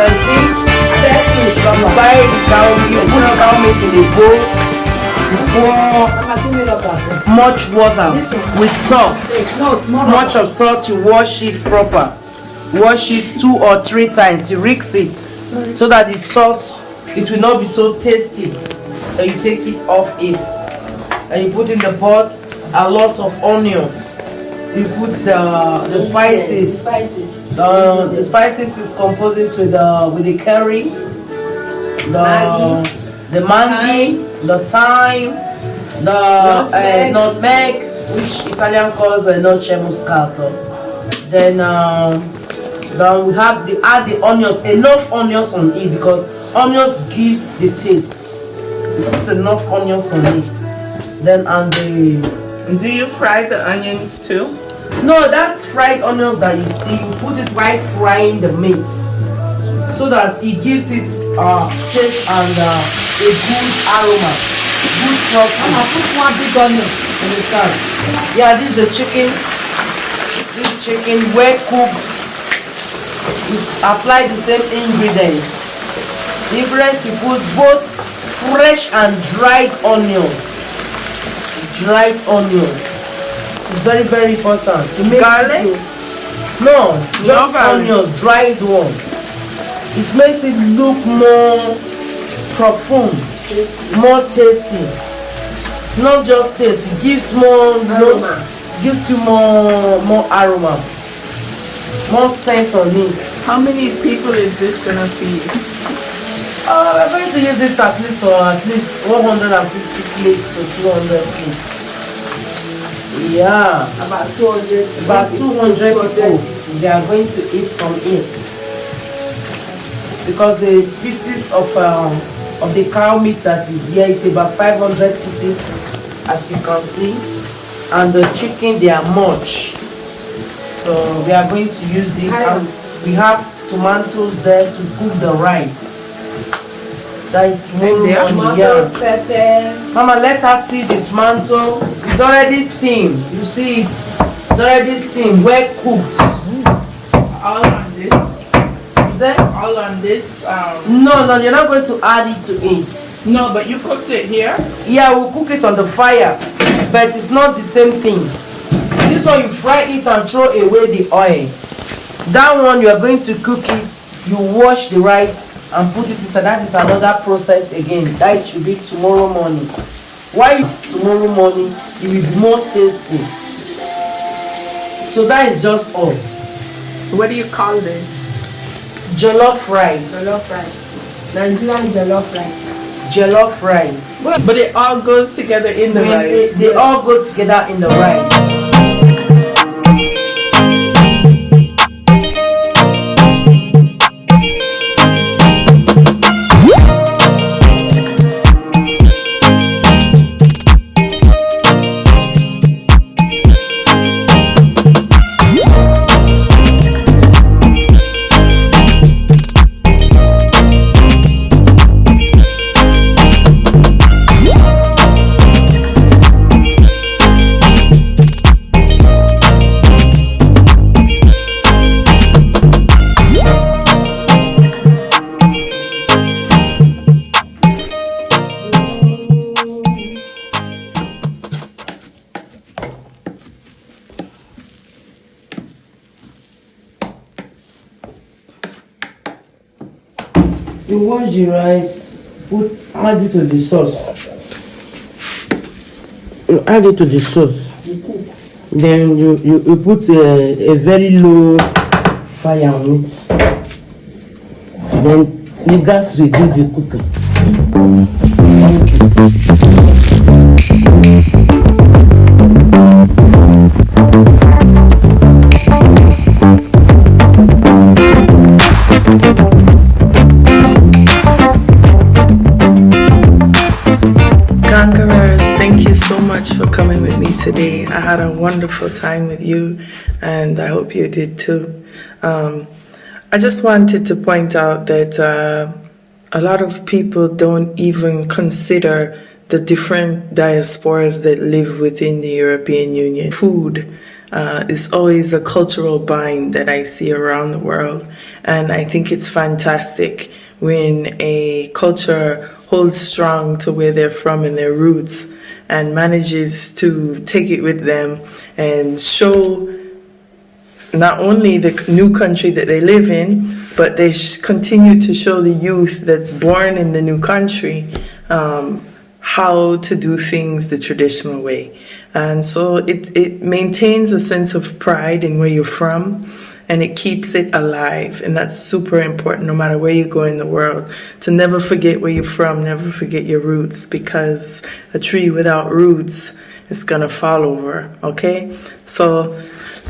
can see, you buy the cow, you put the cow meat in a bowl, you pour much water with salt, much of salt, you wash it proper. Wash it 2 or 3 times, you rinse it, so that the salt, it will not be so tasty. And you take it off it, and you put in the pot a lot of onions. You put the spices. The spices is composed with the curry, the mangi, the thyme, the nutmeg, which Italian calls noce moscato. Then we have add the onions, enough onions on it, because onions gives the taste. You put enough onions on it. Then and do you fry the onions too? No, that's fried onions that you see. You put it while frying the meat, so that it gives it taste and a good aroma, good profile. I put 1 big onion in the can. Yeah, this is the chicken. This chicken well cooked. You apply the same ingredients. The ingredients, you put both fresh and dried onions. Dried onions. It's very, very important. To make garlic? No, just onions, dried one. It makes it look more profound, more tasty. Not just taste, it gives more aroma. Gives you more aroma, more scent on it. How many people is this gonna feed? We're going to use it at least 150 plates to 200 plates. Yeah, about 200 people they are going to eat from it, because the pieces of the cow meat that is here is about 500 pieces, as you can see, and the chicken, they are much, so we are going to use it. And we have tomatoes there to cook the rice. That is tomorrow morning. Tomatoes, pepper. Mama, let us see the tomato. It's already steamed. You see it? It's already steamed, well cooked. All on this? Is that? All on this? No, you're not going to add it to it. No, but you cooked it here? Yeah, we'll cook it on the fire, but it's not the same thing. This one, you fry it and throw away the oil. That one, you are going to cook it. You wash the rice and put it inside. That is another process again. That should be tomorrow morning. Why it's tomorrow morning? It will be more tasty. So that is just all. What do you call this? Jollof rice. Jollof rice. Nigerian jollof rice. Jollof rice. But it all goes together in the rice. They all go together in the rice. You wash the rice, add it to the sauce. You add it to the sauce. Then you put a very low fire on it. Then the gas reduce the cooking. Thank you so much for coming with me today. I had a wonderful time with you, and I hope you did too. I just wanted to point out that a lot of people don't even consider the different diasporas that live within the European Union. Food is always a cultural bind that I see around the world. And I think it's fantastic when a culture holds strong to where they're from and their roots and manages to take it with them and show not only the new country that they live in, but they continue to show the youth that's born in the new country how to do things the traditional way. And so it maintains a sense of pride in where you're from, and it keeps it alive. And that's super important no matter where you go in the world, to never forget where you're from, never forget your roots, because a tree without roots is gonna fall over, okay? So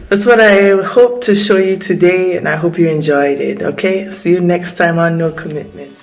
that's what I hope to show you today, and I hope you enjoyed it, okay? See you next time on No Commitment.